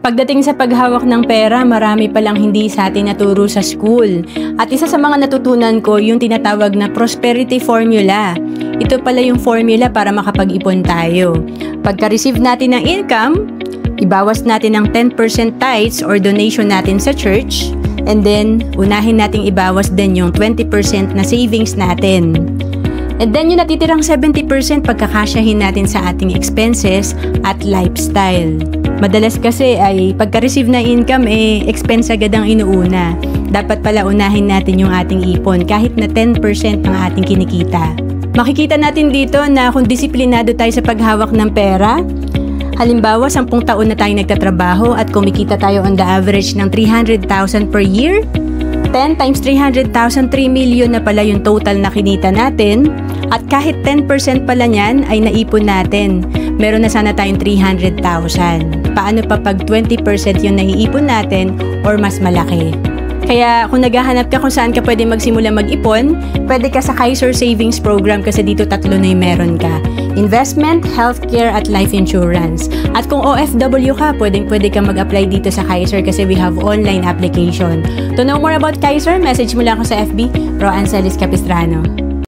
Pagdating sa paghawak ng pera, marami palang hindi sa atin naturo sa school. At isa sa mga natutunan ko, yung tinatawag na prosperity formula. Ito pala yung formula para makapag-ipon tayo. Pagka-receive natin ng income, ibawas natin ng 10% tithes or donation natin sa church. And then, unahin nating ibawas din yung 20% na savings natin. And then, yung natitirang 70% pagkakasyahin natin sa ating expenses at lifestyle. Madalas kasi ay pagka-receive na income, expense agad ang inuuna. Dapat pala unahin natin yung ating ipon kahit na 10% ang ating kinikita. Makikita natin dito na kung disiplinado tayo sa paghawak ng pera, halimbawa 10 taon na tayo nagtatrabaho at kumikita tayo on the average ng 300,000 per year, 10 times 300,000, 3 million na pala yung total na kinita natin. At kahit 10% pala niyan ay naipon natin, meron na sana tayong 300,000. Paano pa pag 20% yung naiipon natin or mas malaki? Kaya kung naghahanap ka kung saan ka pwede magsimula mag-ipon, pwede ka sa Kaiser Savings Program kasi dito 3 na yung meron ka. Investment, healthcare, at life insurance. At kung OFW ka, pwede ka mag-apply dito sa Kaiser kasi we have online application. To know more about Kaiser, message mo lang ako sa FB, Roancelis Capistrano.